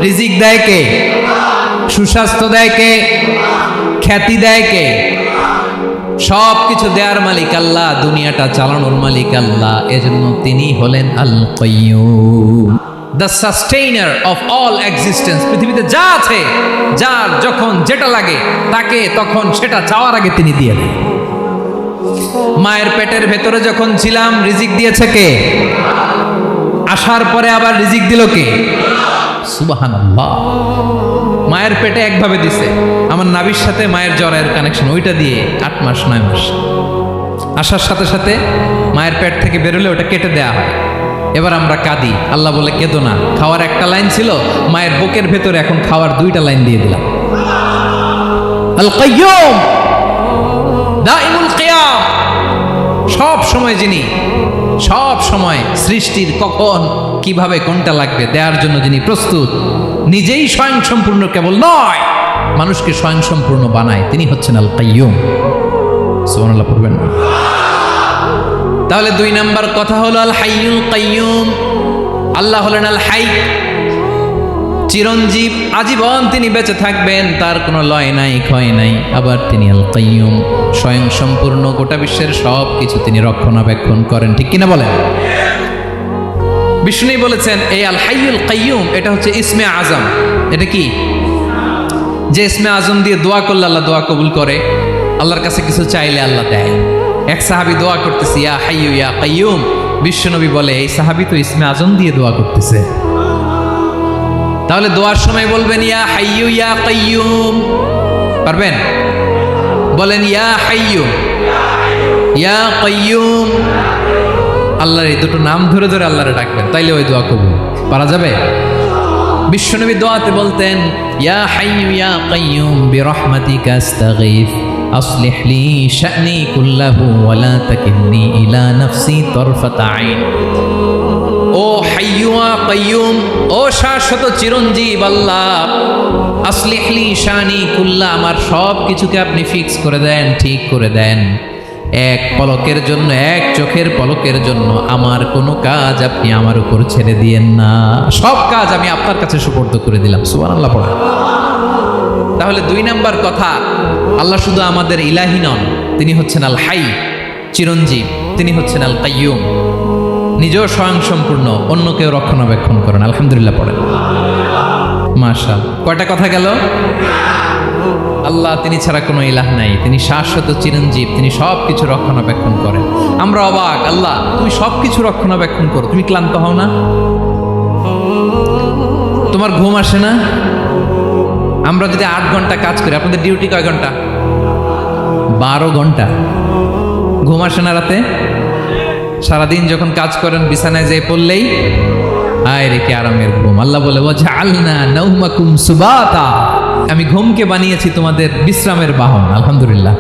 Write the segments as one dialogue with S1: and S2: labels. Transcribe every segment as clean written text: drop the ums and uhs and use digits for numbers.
S1: রিজিক দেয় কে? সুস্বাস্থ্য দেয় কে? খ্যাতি দেয় কে? সব কিছু দেওয়ার মালিক আল্লাহ, দুনিয়াটা চালানোর মালিক আল্লাহ। এজন্য তিনি হলেন আল কাইয়ুম, the sustainer of all existence. পৃথিবীতে যা আছে, যার যখন যেটা লাগে তাকে তখন সেটা চাওয়ার আগে তিনি দিয়ে দেন। মায়ের পেটের ভেতরে যখন ছিলাম রিজিক দিয়েছে কে? আসার পরে আবার রিজিক দিল কে? সুবহানাল্লাহ। মায়ের পেটে একভাবে দিছে, আমার নাভির সাথে মায়ের জ্বরের কানেকশন, ওইটা দিয়ে 8 মাস 9 মাস আসার সাথে সাথে মায়ের পেট থেকে বেরোলে ওটা কেটে দেয়া হয়। এবার আমরা কাঁদি, আল্লাহ বলে কেঁদো না, খাওয়ার একটা লাইন ছিল, মায়ের বুকের ভেতরে এখন খাওয়ার 2টা লাইন দিয়ে দিলাম। আল কাইয়ুম, দাইমুল কিয়াম, সব সময় যিনি, সব সময় সৃষ্টির কখন কিভাবে কোনটা লাগবে দেওয়ার জন্য যিনি প্রস্তুত, নিজেই স্বয়ং সম্পূর্ণ কেবল নয়, মানুষকে স্বয়ং সম্পূর্ণ বানায়, তিনি হচ্ছেন আল কাইয়ুম। সুবহানাল্লাহ পড়বেন না? তাহলে 2 নাম্বার কথা হলো আল হাইয়ুল কাইয়ুম। আল্লাহ হলেন আল হাই, চিরঞ্জীব, আজীবন তিনি বেঁচে থাকবেন, তার কোনো লয় নাই ক্ষয় নাই। আবার তিনি আল কাইয়ুম, স্বয়ং সম্পূর্ণ, গোটা বিশ্বের সব কিছু তিনি রক্ষণাবেক্ষণ করেন, ঠিক কিনা বলেন? বিষ্ণু বলেছেন এই আল হাইয়ুল কাইয়ুম এটা হচ্ছে ইসমে আজম। এটা কি? যে ইসমে আজম দিয়ে দোয়া করলে আল্লাহ দোয়া কবুল করে, আল্লাহর কাছে কিছু চাইলে আল্লাহ দেয়। এক সাহাবী দোয়া করতেছে ইয়া হাইয়ু ইয়া কাইয়ুম, বিশ্বনবী বলে এই সাহাবী তো ইসমে আজম দিয়ে দোয়া করতেছে। তাহলে দোয়ার সময় বলবেন ইয়া হাইয়ু ইয়া কাইয়ুম, পারবেন? বলেন ইয়া হাইয়ু ইয়া কাইয়ুম। আল্লাহর এই দুটো নাম ধরে ধরে আল্লাহরে ডাকবেন, তাইলে ওই দোয়া কবুল। পারা যাবে? বিশ্বনবী দোয়াতে বলতেন ইয়া হাইয়ু ইয়া কাইয়ুম বিরহমাতিকা আস্তাগীথ আসলিহ লি শা'নি কুল্লাহু ওয়া লা তাকিলনি ইলা নাফসি তারফাতা আইন। ও হাইয়ু ওয়া কাইয়ুম, ও শাশ্বত চিরঞ্জীব আল্লাহ, আসলিহ লি শা'নি কুল্লা, আমার সব কিছুকে আপনি ফিক্স করে দেন, ঠিক করে দেন। এক পলকের জন্য, এক চোখের পলকের জন্য আমার কোনো কাজ আপনি আমার উপর ছেড়ে দিয়েন না, সব কাজ আমি আপনার কাছে সুপর্দ করে দিলাম। সুবহানাল্লাহ পড়া। তাহলে 2 নাম্বার কথা, আল্লাহ শুধু আমাদের ইলাহি নন, তিনি হচ্ছেন আল হাই, চিরঞ্জীব, তিনি হচ্ছেন আল কাইয়ুম, নিজেও স্বয়ং সম্পূর্ণ, অন্যকেও রক্ষণাবেক্ষণ করেন। আলহামদুলিল্লাহ পড়েন। মাশাআল্লাহ। কয়টা কথা গেল? আল্লাহ তিনি ছাড়া কোনো ইলাহ নাই, তিনি শাশ্বত চিরঞ্জীব, তিনি সব কিছু রক্ষণাবেক্ষণ করেন। আমরা অবাক, আল্লাহ তুমি সব কিছু রক্ষণাবেক্ষণ করো, তুমি ক্লান্ত হও না? তোমার ঘুম আসে না? আমরা যদি 8 ঘন্টা কাজ করি, আপনাদের ডিউটি কয় ঘন্টা? 12 ঘন্টা। ঘুম আসে না রাতে? সারাদিন যখন কাজ করেন বিছানায় যেয়ে পড়লেই আয় রেখে আরামের ঘুম। আল্লাহ বলে ওয়াজআলনা নাওমাকুম সুবাতা, আমি ঘুমকে বানিয়েছি তোমাদের বিশ্রামের বাহন। আলহামদুলিল্লাহ।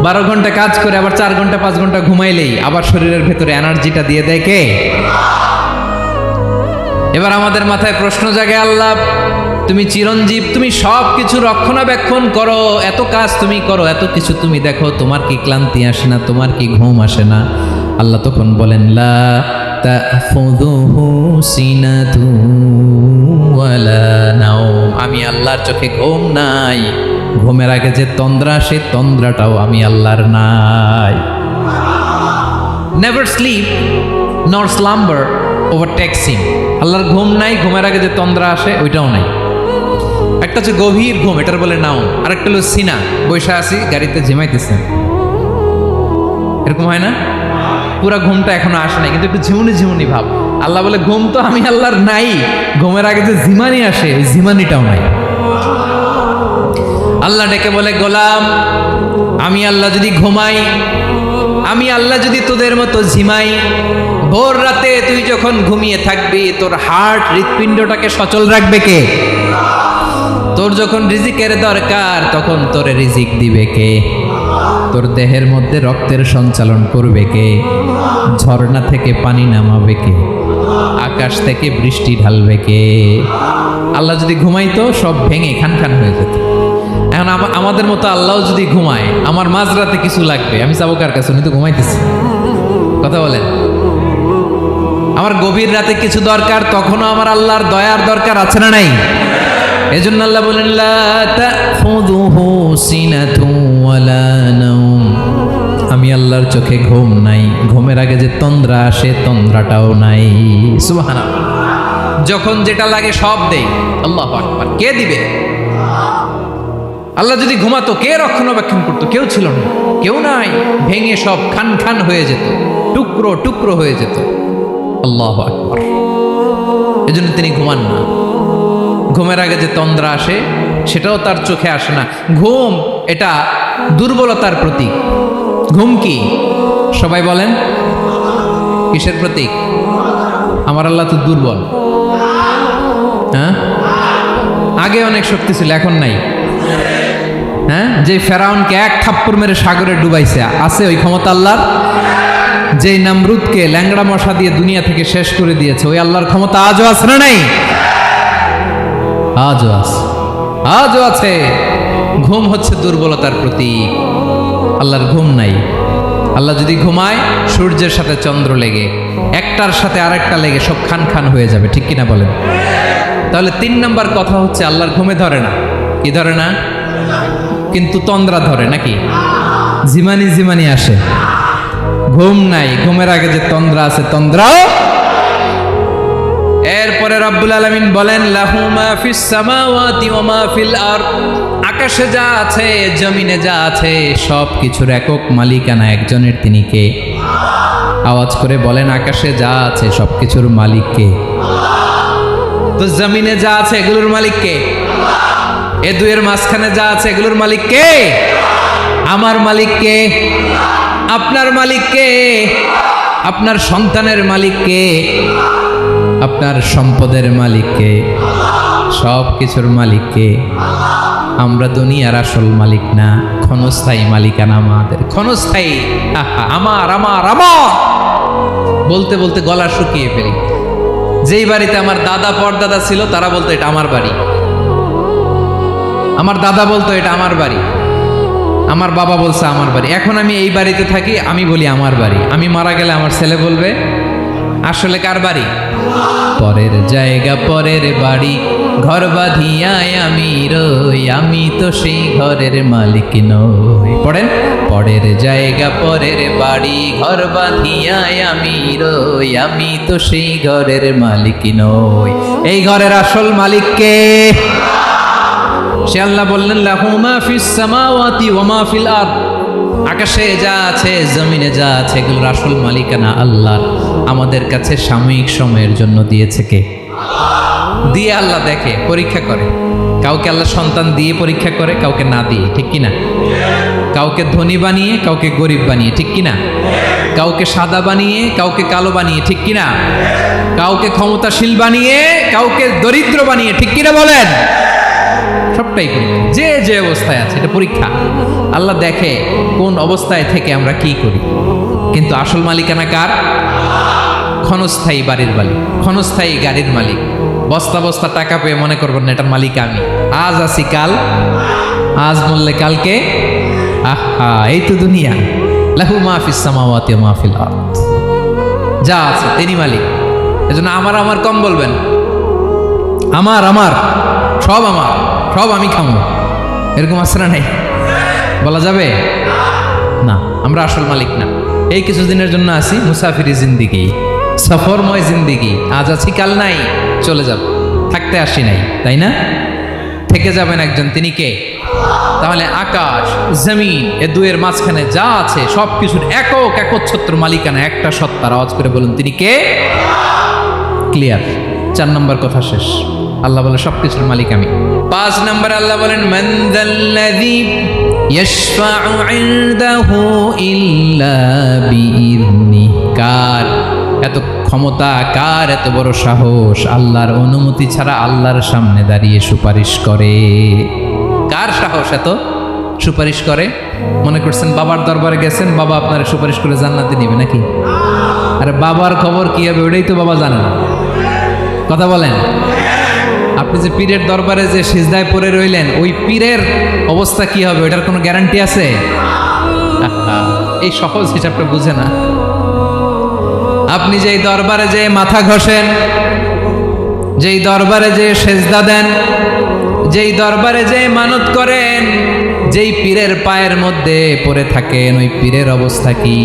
S1: 12 ঘন্টা কাজ করে আবার 4 ঘন্টা 5 ঘন্টা ঘুমাইলেই আবার শরীরের ভেতরে এনার্জিটা দিয়ে দেয় কে? এবার আমাদের মাথায় প্রশ্ন জাগে, আল্লাহ তুমি চিরঞ্জীব, তুমি সব কিছু রক্ষণাবেক্ষণ করো, এত কাজ তুমি করো, এত কিছু তুমি দেখো, তোমার কি ক্লান্তি আসে না? তোমার কি ঘুম আসে না? আল্লাহ তখন বলেন লা তাখুযুহু সিনাতু ওয়ালা নাওম, আমি আল্লাহর চোখে ঘুম নাই, ঘুমের আগে যে তন্দ্রা, সে তন্দ্রাটাও আমি আল্লাহর নাই। নেভার স্লিপ নর স্লাম্বার ওভারটেকস হিম, আল্লাহর ঘুম নাই, ঘুমের আগে যে তন্দ্রা আসে ওইটাও নাই। একটা হচ্ছে গভীর ঘুম, এটার বলে নাওম, আর একটা হলো সিনা, বৈশা আছি গাড়িতে ঝিমাইতেছে, এরকম হয় না? পুরা ঘুমটা এখনো আসে নাই, কিন্তু একটু ঝিমুনি ঝিমুনি ভাব। আল্লাহ বলে ঘুম তো আমি আল্লাহর নাই, ঘুমের আগে যে ঝিমানি আসে ওই ঝিমানিটাও নাই। আল্লাহ ডেকে বলে গোলাম, আমি আল্লাহ যদি ঘুমাই, আমি আল্লাহ যদি তোদের মতো ঝিমাই, ভোর রাতে তুই যখন ঘুমিয়ে থাকবি তোর হার্ট, হৃৎপিণ্ডটাকে সচল রাখবে কে? তোর যখন রিজিকের দরকার তখন তোর রিজিক দিবে কে? তোর দেহের মধ্যে রক্তের সঞ্চালন করবে কে? ঝর্ণা থেকে পানি নামাবে কে? আকাশ থেকে বৃষ্টি ঢালবে কে? আল্লাহ যদি ঘুমাইতো সব ভেঙে খান খান হয়ে যেত। এখন আমাদের মতো আল্লাহ যদি ঘুমায়, আমার মাঝরাতে কিছু লাগবে, আমি যাবো কার কাছে? উনি তো ঘুমাইতেছি। কথা বলেন। আমার গভীর রাতে কিছু দরকার, তখনও আমার আল্লাহর দয়ার দরকার আছে না নাই? এজন্য আল্লাহ বলেন লা তাখুযুহু সিনাতুন ওয়ালা নাওম, আমি আল্লাহর চোখে ঘুম নাই, ঘুমের আগে যে তন্দ্রা আসে তন্দ্রাটাও নাই। সুবহানাল্লাহ। যখন যেটা লাগে সব দেই। আল্লাহু আকবার। কে দিবে? আল্লাহ যদি ঘুমাতো কে রক্ষণাবেক্ষণ করতো? কেউ ছিল না, কেউ নাই। ভেঙে সব খান খান হয়ে যেত, টুকরো টুকরো হয়ে যেত। আল্লাহু আকবার। এজন্য তিনি ঘুমান না। ঘুমের আগে যে তন্দ্রা আসে সেটাও তার চোখে আসে না। ঘুম এটা দুর্বলতার প্রতীক। ঘুম কি? সবাই বলেন কিসের প্রতীক? আমার আল্লাহ তো দুর্বল। হ্যাঁ, আগে অনেক শক্তি ছিল, এখন নাই। হ্যাঁ, যে ফেরাউনকে এক থাপ্পড় মেরে সাগরে ডুবাইছে, আছে ওই ক্ষমতা আল্লাহর? যে নামরুদকে ল্যাংড়া মশা দিয়ে দুনিয়া থেকে শেষ করে দিয়েছে, ওই আল্লাহর ক্ষমতা আজও আছে না নাই? আজও আছে, আজও আছে। ঘুম হচ্ছে দুর্বলতার প্রতীক। আল্লাহর ঘুম নাই। আল্লাহ যদি ঘুমায় সূর্যের সাথে চন্দ্র লেগে, একটার সাথে আরেকটা লেগে সব খান খান হয়ে যাবে, ঠিক কিনা বলেন? তাহলে 3 নাম্বার কথা হচ্ছে আল্লাহর ঘুমে ধরে না। কি ধরে না? কিন্তু তন্দ্রা ধরে নাকি? জিমানি জিমানি আসে। ঘুম নাই, ঘুমের আগে যে তন্দ্রা আছে তন্দ্রাও। এরপরে রব্বুল আলামিন বলেন লাহু মা ফিস সামাওয়াতি ওয়া মা ফিল আরদ, আকাশে যা আছে জমিনে যা আছে সব কিছুর একক মালিকানা একজনের। তিনি কে? আওয়াজ করে বলেন, আকাশে যা আছে সব কিছুর মালিক কে? তো জমিনে যা আছে এগুলোর মালিক কে? এ দুয়ের মাঝখানে যা আছে এগুলোর মালিক কে? আমার মালিক কে? আপনার মালিক কে? আপনার সন্তানের মালিক কে? আপনার সম্পদের মালিক কে? সব কিছুর মালিক কে? আমরা দুনিয়ার আসল মালিক না, ক্ষণস্থায়ী মালিকানা আমাদের। ক্ষণস্থায়ী। আমার আমার আমার বলতে বলতে গলা শুকিয়ে ফেলি। যেই বাড়িতে আমার দাদা পরদাদা ছিল তারা বলতো এটা আমার বাড়ি, আমার দাদা বলতো এটা আমার বাড়ি, আমার বাবা বলছে আমার বাড়ি। এখন আমি এই বাড়িতে থাকি, আমি বলি আমার বাড়ি। আমি মারা গেলে আমার ছেলে বলবে আসলে কার বাড়ি? পরের জায়গা পরের বাড়ি, ঘর বাঁধিয়ায় আমি রই, আমি তো সেই ঘরের মালিক নই। পড়েন, পরের জায়গা পরের বাড়ি, ঘর বাঁধিয়ায় আমি রই, আমি তো সেই ঘরের মালিক নই। এই ঘরের আসল মালিক কে? সে আল্লাহ বললেন লাহু মা ফিস সামাওয়াতি ওয়া মা ফিল আরদ, আকাশে যা আছে জমিনে যা আছে এগুলোর আসল মালিকানা আল্লাহর। আমাদের কাছে সাময়িক সময়ের জন্য দিয়েছে কে? দিয়ে আল্লাহ দেখে, পরীক্ষা করে। কাউকে আল্লাহ সন্তান দিয়ে পরীক্ষা করে, কাউকে না দিয়ে, ঠিক কিনা? কাউকে ধনী বানিয়ে কাউকে গরিব বানিয়ে, ঠিক কিনা? কাউকে সাদা বানিয়ে কাউকে কালো বানিয়ে, ঠিক কিনা? কাউকে ক্ষমতাশীল বানিয়ে কাউকে দরিদ্র বানিয়ে, ঠিক কিনা বলেন? সবটাই পরীক্ষা। যে যে অবস্থায় আছে এটা পরীক্ষা। আল্লাহ দেখে কোন অবস্থায় থেকে আমরা কি করি। কিন্তু আসল মালিকানা কার? ক্ষণস্থায়ী বাড়ির মালিক, ক্ষণস্থায়ী গাড়ির মালিক। বস্তা বস্তা টাকা পেয়ে মনে করবেন না এটার মালিক আমি। আজ আছি কাল, আজ বললে কালকে। আহা, এই তো দুনিয়া। লাহু মা ফিস সামাওয়াতি ওয়া মা ফিল আরদ, যা আছে তিনি মালিক। এজন্য আমার আমার কম বলবেন। আমার আমার সব আমার, সব আমি খামো, এরকম আছে না নাই? বলা যাবে না। আমরা আসল মালিক না। এই কিছুদিনের জন্য আছি, মুসাফিরি জিন্দিগি, সফরময় জিন্দিগি। আজ আছি কাল নাই, চলে যাব। থাকতে আসি নাই, তাই না? থেকে যাবেন একজন, তিনি কে? তাহলে আকাশ জমিন এ দুয়ের মাঝখানে যা আছে সব কিছুর একক একচ্ছত্র মালিকানা একটা সত্তার। আওয়াজ করে বলুন তিনি কে? ক্লিয়ার। 4 নম্বর কথা শেষ। আল্লাহ বলে সবকিছুর মালিক আমি। 5 নম্বর আল্লাহ বলেন মান যাল্লাযী ইয়াশফাউ ইনদাহু ইল্লা বিইذনি, কার এত ক্ষমতা, কার এত বড় সাহস আল্লাহর অনুমতি ছাড়া আল্লাহর সামনে দাঁড়িয়ে সুপারিশ করে? কার সাহস এত সুপারিশ করে? মনে করছেন বাবার দরবারে গেছেন, বাবা আপনার সুপারিশ করে জান্নাতে নিবে নাকি? আরে বাবার খবর কি হবে ওটাই তো বাবা জানে না। কথা বলেন। আপনি যে পীরের দরবারে যে সিজদায় পড়ে রইলেন, ওই পীরের অবস্থা কি হবে ওটার কোনো গ্যারান্টি আছে? এই সহজ হিসাবটা বুঝে না। আপনি যেই দরবারে যে মাথা ঘষেন, যেই দরবারে যে সেজদা দেন, যেই দরবারে যে মানত করেন, যেই পীরের পায়ের মধ্যে পড়ে থাকেন, ওই পীরের অবস্থা কি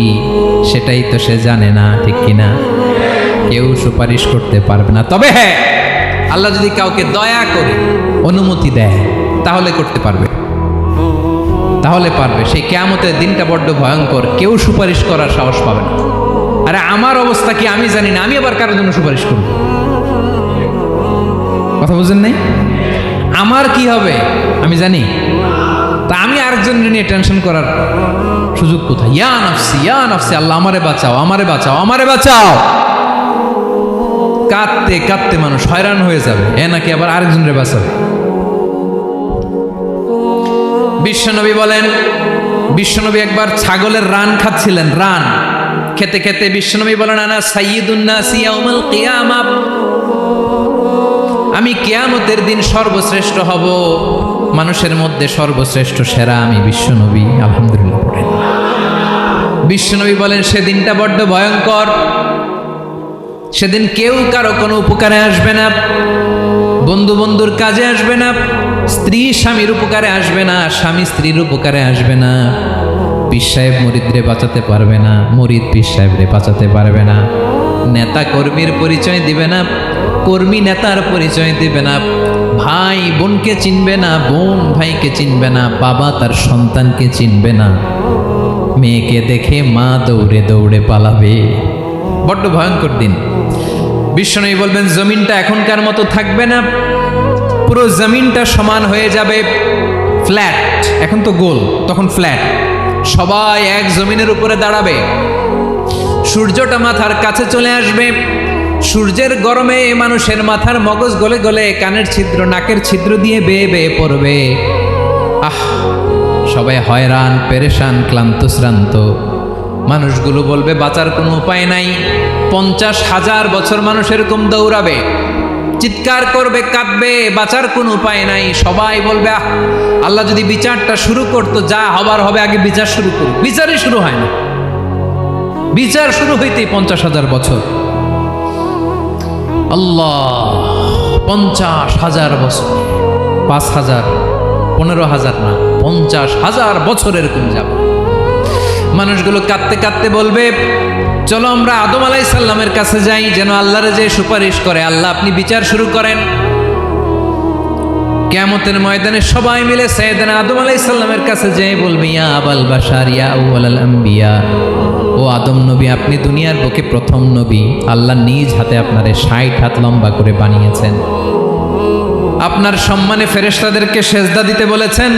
S1: সেটাই তো সে জানে না, ঠিক কিনা? কেউ সুপারিশ করতে পারবে না। তবে হ্যাঁ, আল্লাহ যদি কাউকে দয়া করে অনুমতি দেয় তাহলে করতে পারবে, তাহলে পারবে। সেই কিয়ামতের দিনটা বড্ড ভয়ঙ্কর, কেউ সুপারিশ করার সাহস পাবে না। আরে আমার অবস্থা কি আমি জানি না, আমি আবার কারোর জন্য সুপারিশ করব? কথা বুঝেন নাই? আমার কি হবে আমি জানি, তা আমি আরেকজনের নিয়ে টেনশন করার সুযোগ কোথায়? ইয়া নাফসি, ইয়া নাফসি, আল্লাহ আমারে বাঁচাও, আমারে বাঁচাও, আমারে বাঁচাও। কাঁদতে কাঁদতে মানুষ হয়রান হয়ে যাবে, এ নাকি আবার আরেকজনের বাঁচাবে। বিশ্বনবী বলেন, বিশ্বনবী একবার ছাগলের রান খাচ্ছিলেন, রান খেতে খেতে বিশ্বনবী বলেন, আনা সাইয়্যিদুন নাসি ইয়াউমাল কিয়ামা, আমি কিয়ামতের দিন সর্বশ্রেষ্ঠ হব, মানুষের মধ্যে সর্বশ্রেষ্ঠ সেরা আমি বিশ্বনবী। আলহামদুলিল্লাহ পড়েন। বিশ্বনবী বলেন, সেদিনটা বড্ড ভয়ঙ্কর, সেদিন কেউ কারো কোনো উপকারে আসবে না, বন্ধু বন্ধুর কাজে আসবে না, স্ত্রী স্বামীর উপকারে আসবে না, স্বামী স্ত্রীর উপকারে আসবে না, পীর সাহেব মুরিদরে বাঁচাতে পারবে না, মুরিদ পীর সাহেবরে বাঁচাতে পারবে না, নেতা কর্মীর পরিচয় দিবে না, কর্মী নেতার পরিচয় দিবে না, ভাই বোনকে চিনবে না, বোন ভাইকে চিনবে না, বাবা তার সন্তানকে চিনবে না, মেয়েকে দেখে মা দৌড়ে দৌড়ে পালাবে। বড্ড ভয়ঙ্কর দিন। বিশ্বনবী বলবেন, জমিনটা এখনকার মতো থাকবে না, পুরো জমিনটা সমান হয়ে যাবে, ফ্ল্যাট। এখন তো গোল, তখন ফ্ল্যাট। সবাই এক জমিনের উপরে দাঁড়াবে, সূর্যটা মাথার কাছে চলে আসবে, সূর্যের গরমে মানুষের মাথার মগজ গলে গলে কানের ছিদ্র নাকের ছিদ্র দিয়ে বেয়ে বেয়ে পড়বে। আহ, সবাই হয়রান, পেরেশান, ক্লান্ত শ্রান্ত। মানুষগুলো বলবে বাঁচার কোনো উপায় নাই। 50,000 বছর মানুষ এরকম দৌড়াবে, চিৎকার করবে, কাঁদবে, বাঁচার কোনো উপায় নাই। সবাই বলবে, আহ, আল্লাহ যদি বিচারটা শুরু করতো, যা হবার হবে, আগে বিচার শুরু করুক। বিচারই শুরু হয় না, বিচার শুরু হইতেই 50,000 বছর। আল্লাহ, 50,000 বছর, 5,000, 15,000 না, 50,000 বছর এরকম যাবে। মানুষগুলো কাঁদতে কাঁদতে বলবে, চলো আমরা আদম আলাইহিস সালামের কাছে যাই, যেন আল্লাহরে যে সুপারিশ করে, আল্লাহ আপনি বিচার শুরু করেন। কিয়ামতের ময়দানে সবাই মিলে সাইয়েদনা আদম আলাইহিস সালামের কাছে যেয়ে বলবে, ইয়া আবাল বাশার, ইয়া আউয়ালাল আম্বিয়া, ও আদম নবী, আপনি দুনিয়ার বুকে প্রথম নবী, আল্লাহ নিজ হাতে আপনারে 60 হাত লম্বা করে বানিয়েছেন, আপনার সম্মানে ফেরেশতাদেরকে সেজদা দিতে বলেছেন,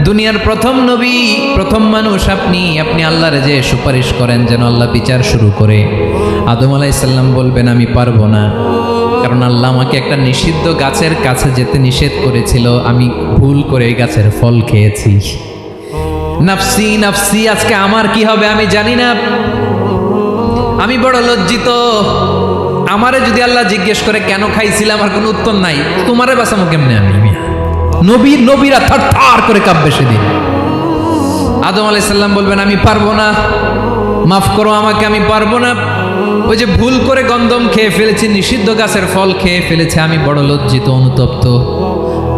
S1: দুনিয়ার প্রথম নবী, প্রথম মানুষ আপনি, আপনি আল্লাহরে যে সুপারিশ করেন যেন আল্লাহ বিচার শুরু করে। আদম আলাইহিস সালাম বলবেন, আমি পারবো না, কারণ আল্লাহ আমাকে একটা নিষিদ্ধ গাছের কাছে যেতে নিষেধ করেছিল, আমি ভুল করে এই গাছের ফল খেয়েছি। নাফসি নাফসি, আজকে আমার কি হবে আমি জানি না, আমি বড় লজ্জিত। আমারে যদি আল্লাহ জিজ্ঞেস করে কেন খাইছিলাম, আমার কোনো উত্তর নাই, তোমারে বাঁচাবো কেমনে আমি? নবীরা থার থার করে কাঁপবে সেদিন। আদম আলাইহিস সালাম বলবেন, আমি পারবো না, মাফ করো আমাকে, আমি পারবো না, ওই যে ভুল করে গন্ধম খেয়ে ফেলেছি, নিষিদ্ধ গাছের ফল খেয়ে ফেলেছে, আমি বড় লজ্জিত, অনুতপ্ত,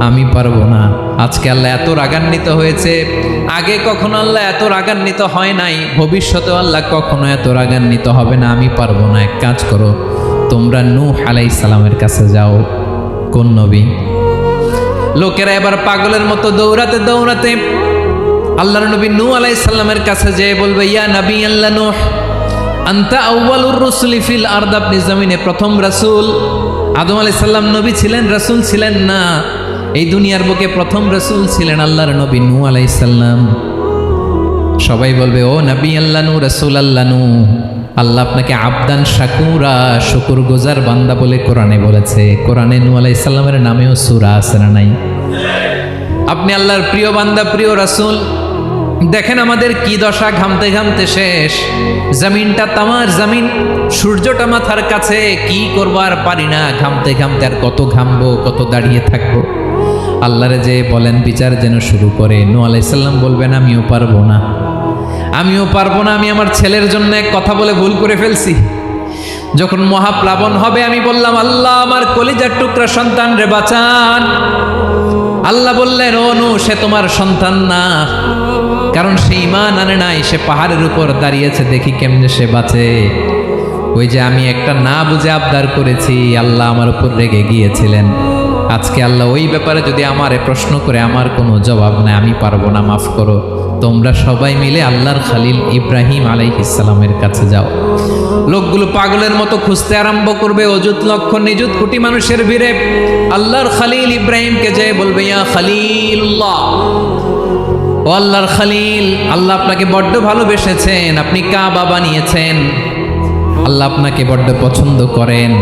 S1: আমি পারবো না। আজকে আল্লাহ এত রাগান্বিত হয়েছে, আগে কখনো আল্লাহ এত রাগান্বিত হয় নাই, ভবিষ্যতে আল্লাহ কখনো এত রাগান্বিত হবে না, আমি পারবো না। এক কাজ করো, তোমরা নূহ আলাইহিস সালামের কাছে যাও। কোন নবী? লোকেরা এবার পাগলের মতো দৌড়াতে দৌড়াতে আল্লাহর নবী নূহ আলাইহিস সালামের কাছে যেয়ে বলবে, ইয়া নবী আল্লাহ নূহ, আনতা আউয়ালুর রাসূলি ফিল আরদ, আপনি জমিনে প্রথম রাসূল। আদম আলাইহিস সালাম নবী ছিলেন, রাসূল ছিলেন না, এই দুনিয়ার বুকে প্রথম রাসূল ছিলেন আল্লাহর নবী নূহ আলাইহিস সালাম। সবাই বলবে, ও নবী আল্লাহ নূহ, রাসূল আল্লাহ নূহ, আল্লাহ আপনাকে আবদান শাকুরা, শুকর গুজার বান্দা বলে কোরআনে বলেছে। কোরআনে নূহ আলাইহিস সালামের নামেও সূরা আছে না নাই? আপনি আল্লাহর প্রিয় বান্দা, প্রিয় রাসূল। দেখেন আমাদের কি দশা, ঘামতে ঘামতে শেষ, জমিনটা তামার জমিন, সূর্যটা মাথার কাছে, কি করবো আর পারি না, ঘামতে ঘামতে আর কত ঘামবো, কত দাঁড়িয়ে থাকবো। আল্লাহরে যে বলেন বিচার যেন শুরু করে। নূহ আলাইহিস সালাম বলবেন, আমিও পারবো না, আমিও পারবো না, আমি আমার ছেলের জন্য এক কথা বলে ভুল করে ফেলছি, যখন মহাপ্লাবন হবে আমি বললাম, আল্লাহ আমার কলিজার টুকরা সন্তান রে বাঁচান। আল্লাহ বললেন, ও নূহ, সে তোমার সন্তান না, কারণ সে ঈমান আনে নাই, সে পাহাড়ের উপর দাঁড়িয়েছে, দেখি কেমনে সে বাঁচে। ওই যে আমি একটা না বুঝে আবদার করেছি, আল্লাহ আমার উপর রেগে গিয়েছিলেন। আজকে আল্লাহ ওই ব্যাপারে যদি আমারে প্রশ্ন করে, আমার কোনো জবাব নাই, আমি পারবো না, মাফ করো। তোমরা সবাই মিলে আল্লাহর খালিল ইব্রাহিম আলাইহিস সালামের কাছে যাও। লোকগুলো পাগলের মতো খুঁজতে আরম্ভ করবে, অযুত লক্ষ নিযুত কোটি মানুষের ভিড়ে আল্লাহর খালিল ইব্রাহিমকে যেয়ে বলবে, ইয়া খালিলুল্লাহ, ও আল্লাহর খালিল, আল্লাহ আপনাকে বড্ড ভালোবেসেছেন, আপনি কাবা বানিয়েছেন, আল্লাহ আপনাকে বড্ড পছন্দ করেন।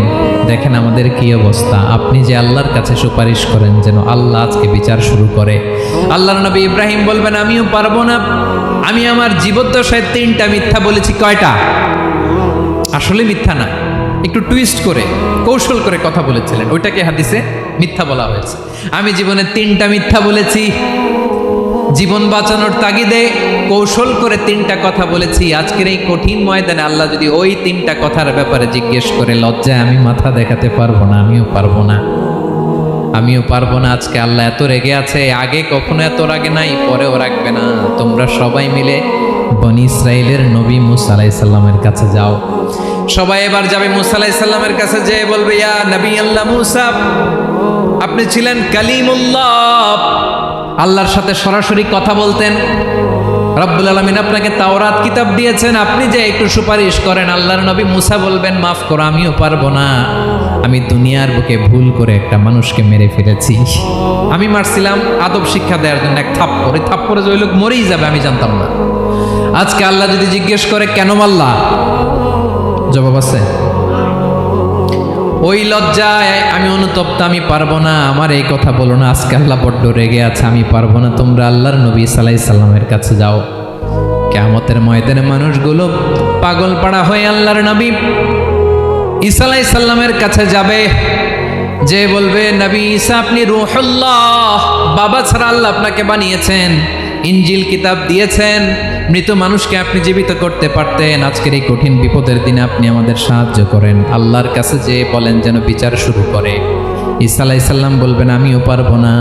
S1: দেখেন আমাদের কি অবস্থা। আপনি যে আল্লাহর কাছে সুপারিশ করেন যেন আল্লাহ আজকে বিচার শুরু করে। আল্লাহর নবী ইব্রাহিম বলবেন, আমিও পারবো না, আমি আমার জীবদ্দশায় 3টা মিথ্যা বলেছি। কয়টা? আসলে মিথ্যা না, একটু টুইস্ট করে কৌশল করে কথা বলেছিলেন, ওইটাকে হাদিসে মিথ্যা বলা হয়েছে। আমি জীবনে 3টা মিথ্যা বলেছি, জীবন বাঁচানোর তাগিদে কৌশল করে 3টা কথা বলেছি। আজকের এই কঠিন ময়দানে আল্লাহ যদি ওই 3টা কথার ব্যাপারে জিজ্ঞেস করে, লজ্জায় আমি মাথা দেখাতে পারবো না, আমিও পারবো না, আমিও পারবো না। আজকে আল্লাহ এত রেগে আছে, আগে কখনো এত রাগে নাই, পরেও রাখবে না। তোমরা সবাই মিলে বনি ইসরাইলের নবী মূসা আলাইহিস সালামের কাছে যাও। সবাই এবার যাবে মূসা আলাইহিস সালামের কাছে, যেয়ে বলবে, ইয়া নবী আল্লাহ মূসা, আপনি ছিলেন কালিমুল্লাহ, আল্লাহর সাথে সরাসরি কথা বলতেন। রব্বুল আলামিন আপনাকে তাওরাত কিতাব দিয়েছেন, আপনি যে একটু সুপারিশ করেন। আল্লাহর নবী মূসা বলবেন, মাফ করো, আমিও পারবো না, আমি দুনিয়ার বুকে ভুল করে একটা মানুষকে মেরে ফেলেছি। আমি মারছিলাম আদব শিক্ষা দেওয়ার জন্য এক থাপ্পড়, থাপ্পড়ে যে ওই লোক মরেই যাবে আমি জানতাম না। আজকে আল্লাহ যদি জিজ্ঞেস করে কেন মারলা, জবাব আছে? ওই লজ্জায় আমি অনুতপ্ত, আমি পারবো না, আমার এই কথা বলো না। আজকে আল্লাহ বড্ড রেগে আছে, আমি পারবো না। তোমরা আল্লাহর নবী ঈসা আলাইহিস সালামের কাছে যাও। কিয়ামতের ময়দানে মানুষগুলো পাগল পাড়া হয়ে আল্লাহর নবী ঈসা আলাইহিস সালামের কাছে যাবে, যে বলবে, নবী ঈসা আপনি রূহুল্লাহ, বাবা ছাড়া আল্লাহ আপনাকে বানিয়েছেন, ইনজিল কিতাব দিয়েছেন, মৃত মানুষকে আপনি জীবিত করতে পারতেন। আজকের এই কঠিন বিপদের দিনে আপনি আমাদের সাহায্য করেন। আল্লাহর কাছে যে বলেন যেন বিচার শুরু করে। ঈসা আলাইহিস সালাম বলবেন, আমিও পারবো না,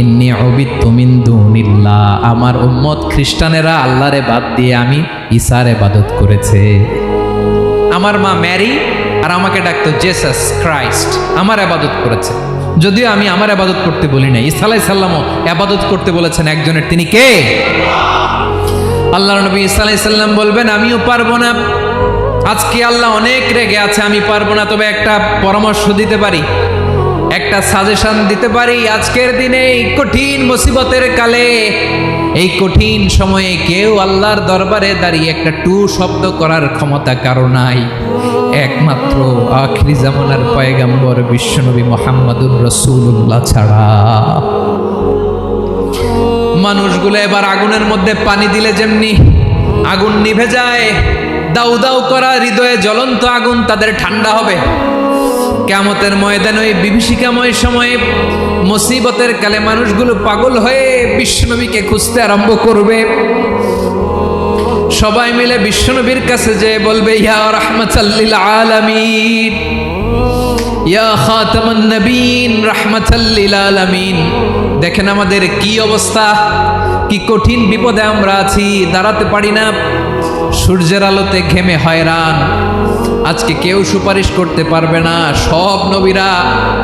S1: ইন্নী উবিদতু মিন দুনিল্লাহ, আমার উম্মত খ্রিস্টানেরা আল্লাহরে বাদ দিয়ে আমি ঈসার ইবাদত করেছে। আমার মা ম্যারি আর আমাকে ডাকতো জেসাস ক্রাইস্ট, আমার ইবাদত করেছে, যদিও আমি আমার ইবাদত করতে বলি না। ঈসা আলাইহিস সালামও ইবাদত করতে বলেছেন একজনের, তিনি কে? আল্লাহর নবী ঈসা আলাইহিস সালাম বলবেন, আমিও পারবো না, আজকে আল্লাহ অনেক রেগে আছে, আমি পারবো না। তবে একটা পরামর্শ দিতে পারি, একটা সাজেশন দিতে পারি। আজকের দিনে এই কঠিন মুসিবতের কালে, এই কঠিন সময়ে কেউ আল্লাহর দরবারে দাঁড়িয়ে একটা টু শব্দ করার ক্ষমতা কারো নাই, একমাত্র আখিরি জামানার পয়গম্বর বিশ্বনবী মুহাম্মদুর রাসূলুল্লাহ ছাড়া। মানুষগুলো এবার আগুনের মধ্যে পানি দিলে যেমনি আগুন নিভে যায়, দাউ দাউ করা হৃদয়ে জ্বলন্ত আগুন তাদের ঠান্ডা হবে। কিয়ামতের ময়দানে ওই বিভীষিকাময় সময়ে মুসিবতের কালে মানুষগুলো পাগল হয়ে বিশ্বনবীকে খুঁজতে আরম্ভ করবে। সবাই মিলে বিশ্বনবীর কাছে যেয়ে বলবে, ইয়া রাহমাতাল লিল আলামিন, ইয়া খাতামান নবীন, রাহমাতাল লিল আলামিন। দেখেন আমাদের কি অবস্থা, কি কঠিন বিপদে আমরা আছি, দাঁড়াতে পারি না, সূর্যের আলোতে ঘেমে হয়রান। আজকে কেউ সুপারিশ করতে পারবে না। সব নবীরা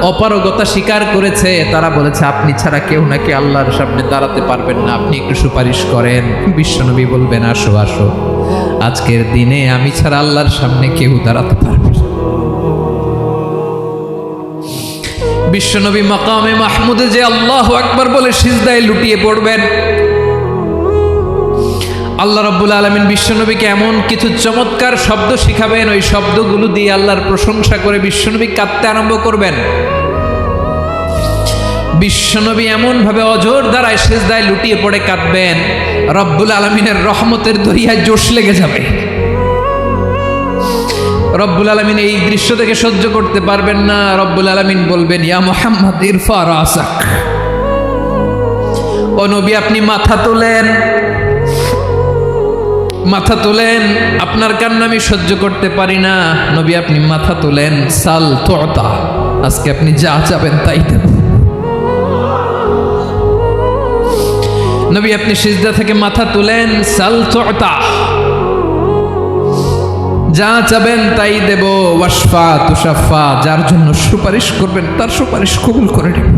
S1: অপারগতা স্বীকার করেছে, তারা বলেছে আপনি ছাড়া কেউ নাকি আল্লাহর সামনে দাঁড়াতে পারবেন না, আপনি একটু সুপারিশ করেন। বিশ্বনবী বলবেন, আসো আসো, আজকের দিনে আমি ছাড়া আল্লাহর সামনে কেউ দাঁড়াতে পারবে না। বিশ্বনবী মাকামে মাহমুদে যে আল্লাহু আকবার বলে সিজদায় লুটিয়ে পড়বেন। আল্লাহ রাব্বুল আলামিন বিশ্বনবীকে এমন কিছু চমৎকার শব্দ শিখাবেন, ওই শব্দগুলো দিয়ে আল্লাহর প্রশংসা করে বিশ্বনবী কাঁদতে আরম্ভ করবেন। বিশ্বনবী এমন ভাবে অজর দ্বারায় সিজদায় লুটিয়ে পড়ে কাঁদবেন, রব্বুল আলামিনের রহমতের দরিয়ায় জোশ লেগে যাবে। রব্বুল আলামিন এই দৃশ্য থেকে সহ্য করতে পারবেন না। রব্বুল আলামিন বলবেন, ইয়া মুহাম্মদ ইরফা রাসাক, ও নবী আপনি মাথা তোলেন। মাথা তোলেন, আপনার কান্না আমি সহ্য করতে পারি না। নবী আপনি মাথা তোলেন, সাল তুতা, আজকে আপনি যা চাবেন তাই দেব। নবী আপনি সিজদা থেকে মাথা তুলেন, সাল তুতা, যা চাবেন তাই দেব। ওয়াশফা তুশাফা, যার জন্য সুপারিশ করবেন তার সুপারিশ কবুল করে নেব।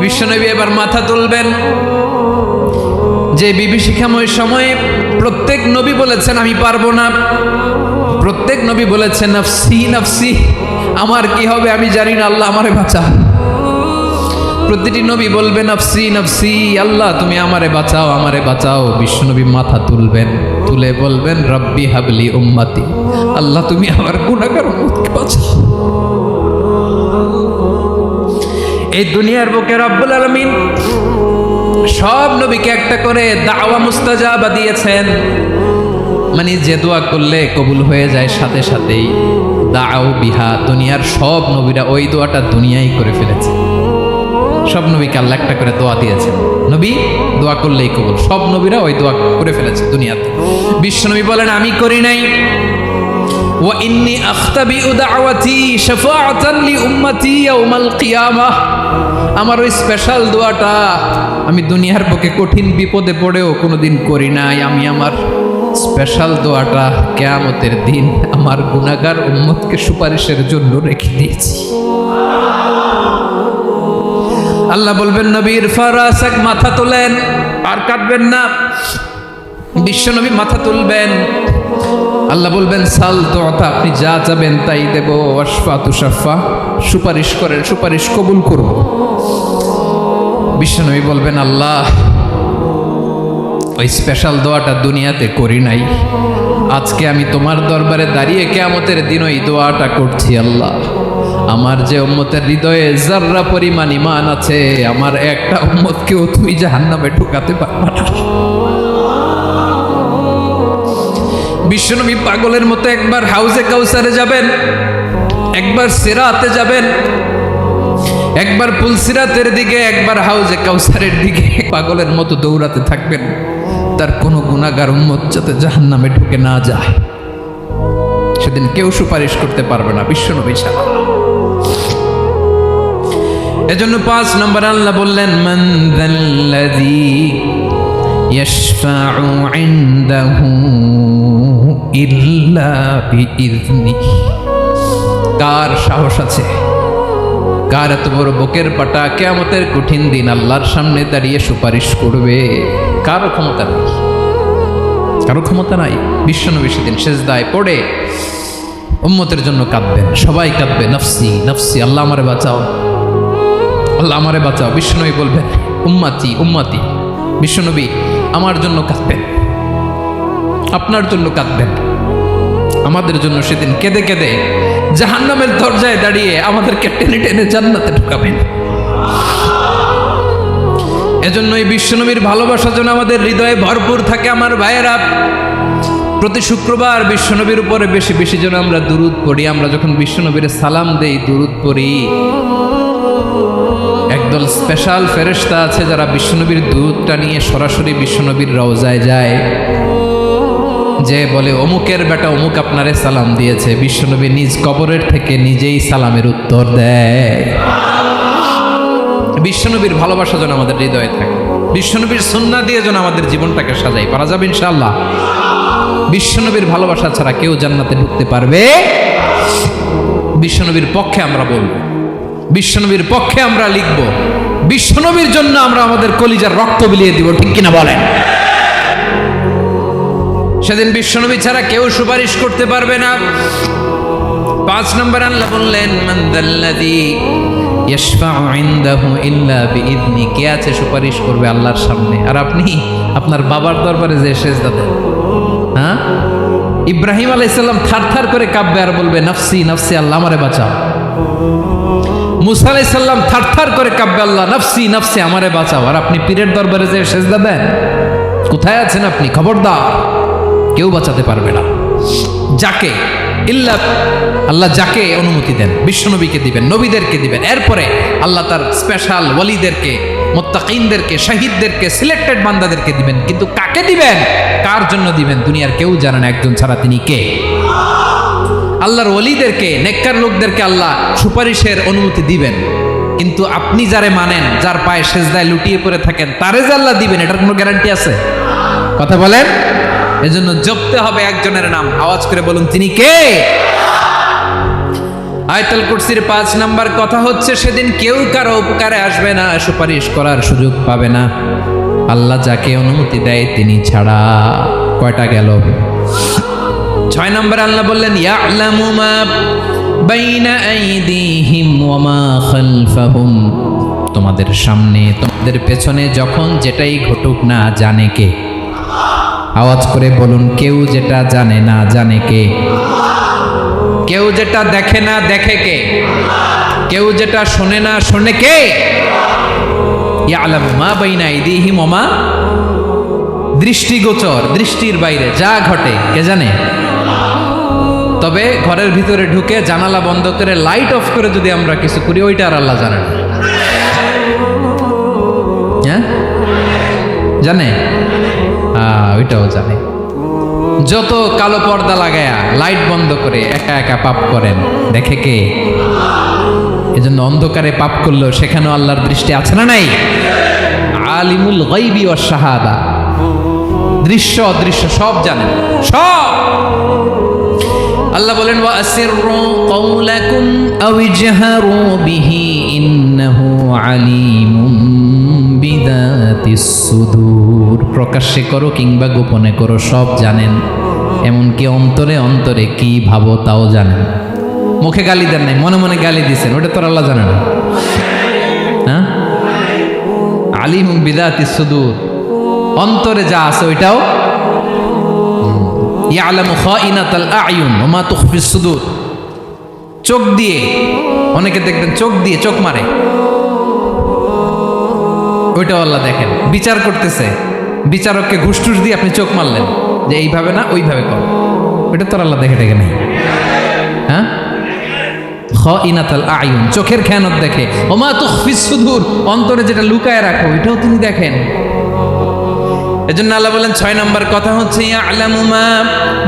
S1: বিশ্বনবী এবার মাথা তুলবেন। যে বিভীষিকাময় সময়ে প্রত্যেক নবী বলেছেন আমি পারবো না, প্রত্যেক নবী বলেছেন নফসি নফসি, আমার কি হবে আমি জানি না, আল্লাহ আমারে বাঁচা। প্রতিটি নবী বলবে নফসি নফসি, আল্লাহ তুমি আমারে বাঁচাও আমারে বাঁচাও। বিশ্বনবী মাথা তুলবেন, তুলে বলবেন রব্বি হাবলি উম্মতি, আল্লাহ তুমি আমার গুনাহগার উম্মতকে বাঁচাও। এই দুনিয়ার বুকে রব্বুল আলামিন সব নবীকে একটা করে দাওয়া মুস্তাজাবা দিয়েছেন, মানে যে দোয়া করলে কবুল হয়ে যায় সাথে সাথেই। দাও বিহা, দুনিয়ার সব নবীরা ওই দোয়াটা দুনিয়ায় করে ফেলেছে। সব নবীকে আল্লাহ একটা করে দোয়া দিয়েছেন, নবী দোয়া করলেই কবুল। সব নবীরা ওই দোয়া করে ফেলেছে দুনিয়াতে। বিশ্বনবী বলেন আমি করি নাই। ওয়া ইন্নী আখতাবিউ দাওয়াতি শাফাআতান লি উম্মতি ইয়াউমাল কিয়ামাহ, আমার ওই স্পেশাল দোয়াটা আমি দুনিয়ার বুকে কঠিন বিপদে পড়েও কোনোদিন করি নাই। আমি আমার স্পেশাল দোয়াটা কিয়ামতের দিন আমার গুনাহগার উম্মতকে সুপারিশের জন্য রেখে দিয়েছি। আল্লাহ বলবেন নবীর ফারাসাক, মাথা তোলেন, আর কাটবেন না। বিশ্বনবী মাথা তুলবেন, আল্লাহ বলবেন সাল তুতা, আপনি যা চাবেন তাই দেব। ওয়াশফা তুশাফা, সুপারিশ করেন সুপারিশ কবুল করব। বিশ্বনবী বলবেন আল্লাহ ওই স্পেশাল দোয়াটা দুনিয়াতে করি নাই, আজকে আমি তোমার দরবারে দাঁড়িয়ে কিয়ামতের দিন ওই দোয়াটা করছি। আল্লাহ আমার যে উম্মতের হৃদয়ে যাররা পরিমাণ ঈমান আছে, আমার একটা উম্মতকেও তুমি জাহান্নামে ঢুকাতে পারবা না। বিশ্বনবী পাগলের মতো একবার হাউজে কাউসারে যাবেন, একবার সিরাতে যাবেন, একবার পুলসিরাতের দিকে, একবার হাউজে কাউসারের দিকে পাগলের মতো দৌড়াতে থাকবেন। তার কোনো গুনাহগার উম্মত যাতে জাহান্নামে ঢুকে না যায়, সেদিন কেউ সুপারিশ করতে পারবে না বিশ্বনবী ছাড়া। এজন্য 5 নম্বর আল্লাহ বললেন মান যাল্লাযী ইয়াশফাউ ইনদাহু ইল্লা বিইযনিহি, কার সাহস আছে, কার এত বড় বুকের পাটা কিয়ামতের কঠিন দিন আল্লাহর সামনে দাঁড়িয়ে সুপারিশ করবে? কারো ক্ষমতা নেই, কারো ক্ষমতা নাই। বিশ্বনবী সেদিন সিজদায় পড়ে উম্মতের জন্য কাঁদবেন, সবাই কাঁদবে নফসি নফসি, আল্লাহ আমারে বাঁচাও আল্লাহ আমারে বাঁচাও। বিশ্বনবী বলবেন উম্মতি উম্মতি, বিশ্বনবী আমার জন্য কাঁদবেন, আপনার জন্য কাঁদবেন, আমাদের জন্য সেদিন কেঁদে কেঁদে জাহান্নামের দরজায় দাঁড়িয়ে আমাদেরকে টেনে টেনে জান্নাতে ঢুকাবেন। এজন্যই বিশ্বনবীর ভালোবাসা যেন আমাদের হৃদয়ে ভরপুর থাকে। আমার ভাইয়েরা, প্রতি শুক্রবার বিশ্বনবীর উপরে বেশি বেশি যেন আমরা দুরূদ পড়ি। আমরা যখন বিশ্বনবীর সালাম দেই, দুরূদ পড়ি, একদল স্পেশাল ফেরেশতা আছে যারা বিশ্বনবীর দুরূদটা নিয়ে সরাসরি বিশ্বনবীর রওজায় যায়, যে বলে অমুকের বেটা অমুক আপনারে সালাম দিয়েছে। বিশ্বনবী নিজ কবরের থেকে নিজেই সালামের উত্তর দেয়। বিশ্বনবীর ভালোবাসা যেন আমাদের হৃদয়ে থাকে, বিশ্বনবীর সুন্নাহ দিয়ে যেন আমাদের জীবনটাকে সাজাই। পারা যাবে ইনশাআল্লাহ। বিশ্বনবীর ভালোবাসা ছাড়া কেউ জান্নাতে ঢুকতে পারবে? বিশ্বনবীর পক্ষে আমরা বলবো, বিশ্বনবীর পক্ষে আমরা লিখব, বিশ্বনবীর জন্য আমরা আমাদের কলিজার রক্ত বিলিয়ে দিব, ঠিক কিনা বলেন? সেদিন বিশ্বনবী ছাড়া কেউ সুপারিশ করতে পারবে না। 5 নম্বর আল্লাহ বললেন মান যাল্লাযী ইয়াশফাউ ইনদাহু ইল্লা বিইযনি, কে আছে সুপারিশ করবে আল্লাহর সামনে? আর আপনি আপনার বাবার দরবারে যে সেজদা দেন, হ্যাঁ, ইব্রাহিম আলাইহিস সালাম থারথার করে কাঁপবে আর বলবে নফসি নফসি, আল্লাহ আমারে বাঁচাও। মুসা আলাইহিস সালাম থারথার করে কাঁপবে, আল্লাহ নফসি নফসি, আমারে বাঁচাও। আর আপনি পীরের দরবারে যে সেজদা দেন, কোথায় আছেন আপনি? খবরদার, কেউ বাঁচাতে পারবে না। যাকে ইল্লা, আল্লাহ যাকে অনুমতি দেন বিশ্বনবীকে দিবেন, নবীদেরকে দিবেন। এরপরে আল্লাহ তার স্পেশাল ওয়ালিদেরকে, মুত্তাকিনদেরকে, শহীদদেরকে, সিলেক্টেড বান্দাদেরকে দিবেন। কিন্তু কাকে দিবেন, কার জন্য দিবেন, দুনিয়ার কেউ জানে না একজন ছাড়া, তিনি কে? আল্লাহর ওয়ালিদেরকে, নেককার লোকদেরকে আল্লাহ সুপারিশের অনুমতি দিবেন। কিন্তু আপনি যারে মানেন, যার পায়ে সেজদায় লুটিয়ে পড়ে থাকেন, তারে যে আল্লাহ দিবেন, এটার কোনো গ্যারান্টি আছে? কথা বলেন। এজন্য জপতে হবে একজনের নাম, আওয়াজ করে বলুন, তিনি কে? আয়াতুল কুরসির 5 নাম্বার কথা হচ্ছে, সেদিন কেউ কারো উপকারে আসবে না, সুপারিশ করার সুযোগ পাবে না, আল্লাহ যাকে অনুমতি দেয় তিনি ছাড়া। কয়টা গেল? 6 নম্বরে আল্লাহ বললেন, ইয়ালামু মা বাইনা আইদিহিম ওয়া মা খালফাহুম। তোমাদের সামনে, তোমাদের পেছনে যখন যেটাই ঘটুক না, জানে কে? আওয়াজ করে বলুন, কেউ যেটা জানে না, জানে কে? কেউ যেটা দেখে না, দেখে কে? কেউ যেটা শোনে না, শোনে কে? ইয়ালামু মা বাইনা আইদিহিম ওয়া মা, দৃষ্টিগোচর, দৃষ্টির বাইরে যা ঘটে কে জানে? তবে ঘরের ভিতরে ঢুকে জানালা বন্ধ করে লাইট অফ করে যদি আমরা কিছু করি, ওইটা আর আল্লাহ জানে না। হ্যাঁ, জানে? ওইটাও জানে। যত কালো পর্দা লাগায়া লাইট বন্ধ করে একা একা পাপ করেন, দেখে কে? এজন্য অন্ধকারে পাপ করলেও সেখানেও আল্লাহর দৃষ্টি আছে না নাই? আলিমুল গায়বি ওয়াশ শাহাদা, দৃশ্য অদৃশ্য সব জানেন, সব। আল্লাহ বলেন, ওয়া আসিররু কাওলাকুম আও ইজহারু বিহি ইন্নাহু আলিমুম বিদাতিস সুদূর। প্রকাশ্যে করো কিংবা গোপনে করো, সব জানেন। এমনকি অন্তরে অন্তরে কি ভাবো তাও জানেন। মুখে গালি দেন নাই, মনে মনে গালি দিছেন, ওটা তো আল্লাহ জানে না। হ্যাঁ, আলিমুম বিদাতিস সুদূর, অন্তরে যা আছে ওইটাও। ইয়ালামু খাইনাতাল আয়ুন ওয়া মা তুখফিস সুদূর। চোখ দিয়ে, অনেকে দেখবেন চোখ দিয়ে চোখ মারে, ওইটাও আল্লাহ দেখেন। বিচার করতেছে, বিচারককে ঘুষ টুস দিয়ে আপনি চোখ মারলেন যে এইভাবে না ওইভাবে কর, ওইটা তো আল্লাহ দেখে দেখে নাই। হ্যাঁ, খাইনাতাল আয়ুন, চোখের খেয়ানত দেখে। ওয়া মা তুখফিস সুদূর, অন্তরে যেটা লুকায় রাখো ওইটাও তিনি দেখেন। এজন্য আল্লাহ বলেন, 6 নম্বর কথা হচ্ছে, ইয়ালামু মা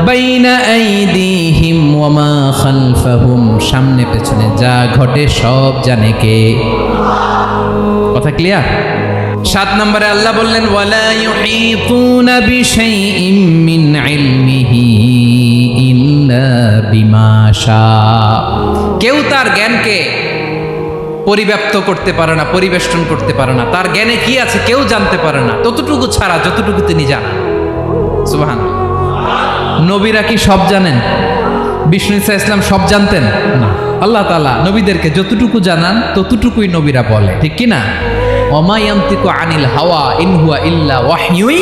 S1: বাইনা আইদিহিম ওয়া মা খালফাহুম। সামনে পেছনে যা ঘটে সব জানে কে? কথা ক্লিয়ার? 7 নম্বরে আল্লাহ বললেন, ওয়ালা ইউহিতুনা বিশাইইম মিন ইলমিহি ইল্লা বিমা শা। কেউ তার জ্ঞানকে পরিব্যাপ্ত করতে পারে না, পরিবেষ্টন করতে পারে না। তার জ্ঞানে কি আছে কেউ জানতে পারে না, ততটুকু ছাড়া যতটুকু তিনি জানেন। সুবহানাল্লাহ। নবীরা কি সব জানেন? বিষ্ণু ঈসা ইসলাম সব জানতেন না। আল্লাহ তাআলা নবীদেরকে যতটুকু জানান ততটুকুই নবীরা বলে, ঠিক কি না? ওমা ইয়ানতিকু আনিল হাওয়া ইন হুয়া ইল্লা ওয়াহয়ুন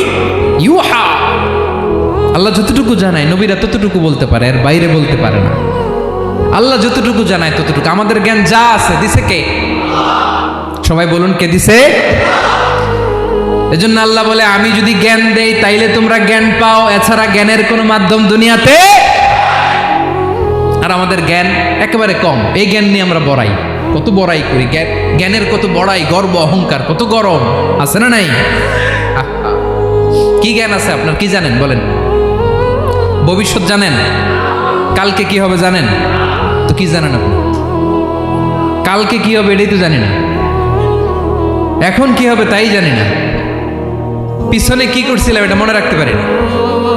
S1: ইউহা। আল্লাহ যতটুকু জানায় নবীরা ততটুকু বলতে পারে, এর বাইরে বলতে পারে না। আল্লাহ যতটুকু জানায় ততটুকু। আমাদের জ্ঞান যা আছে দিছে কে? সবাই বলুন, কে দিছে? এজন্য আল্লাহ বলে, আমি যদি জ্ঞান দেই তাইলে তোমরা জ্ঞান পাও, এছাড়া জ্ঞানের কোনো মাধ্যম দুনিয়াতে। আর আমাদের জ্ঞান একেবারে কম, এই জ্ঞান নিয়ে আমরা বড়াই, কত বড়াই করি। জ্ঞানের কত বড়াই, গর্ব অহংকার, কত গরম আছে না নাই? কি জ্ঞান আছে আপনার? কি জানেন বলেন? ভবিষ্যৎ জানেন? কালকে কি হবে জানেন? তো কি জানেন আপনি? কালকে কি হবে এটাই তো জানি না, এখন কি হবে তাই জানি না, পিছনে কি করছিলাম এটা মনে রাখতে পারি না।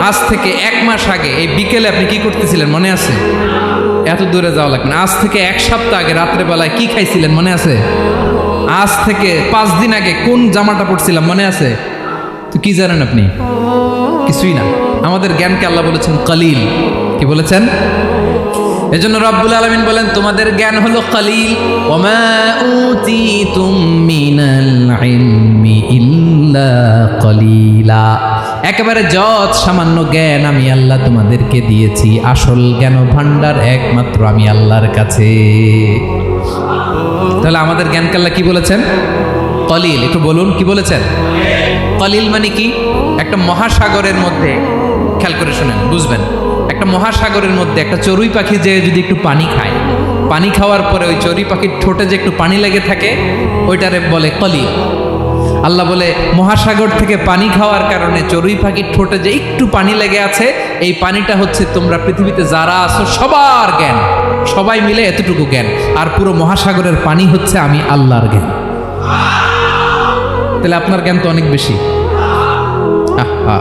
S1: আজ থেকে 1 মাস আগে এই বিকেলে আপনি কি করতেছিলেন মনে আছে? এত দূরে যাওয়া লাগবে না। আজ থেকে 1 সপ্তাহ আগে রাত্রে বেলায় কি খাইছিলেন মনে আছে? আজ থেকে 5 দিন আগে কোন জামাটা পরছিলাম মনে আছে? তো কি জানেন আপনি? কিছুই না। আমাদের জ্ঞানকে আল্লাহ বলেছেন কলিল। কি বলেছেন? এজন্য রব্বুল আলামিন বলেন, তোমাদের জ্ঞান হলো কলিল। ওমা উতিতুম মিনাল ইলমি ইল্লা কলিলা। একেবারে যত সামান্য জ্ঞান আমি আল্লাহ তোমাদেরকে দিয়েছি, আসল জ্ঞান ভান্ডার একমাত্র আমি আল্লাহর কাছে। তাহলে আমাদের জ্ঞানকে আল্লাহ কি বলেছেন? কলিল। একটু বলুন কি বলেছেন? কলিল মানে কি? একটা মহাসাগরের মধ্যে, খেয়াল করে শুনেন বুঝবেন, একটা একটা মহাসাগরের মধ্যে একটা চড়ুই পাখি যে যদি একটু পানি খায়, পানি খাওয়ার পরে ওই চড়ুই পাখির ঠোঁটে যে একটু পানি লেগে থাকে ওইটারে বলে কলি। আল্লাহ বলে মহাসাগর থেকে পানি খাওয়ার কারণে চড়ুই পাখির ঠোঁটে যে একটু পানি লেগে আছে, এই পানিটা হচ্ছে তোমরা পৃথিবীতে যারা আছো সবার জ্ঞান, সবাই মিলে এতটুকু জ্ঞান, আর পুরো মহাসাগরের পানি হচ্ছে আমি আল্লাহর জ্ঞান। তাহলে আপনার জ্ঞান তো অনেক বেশি। আহা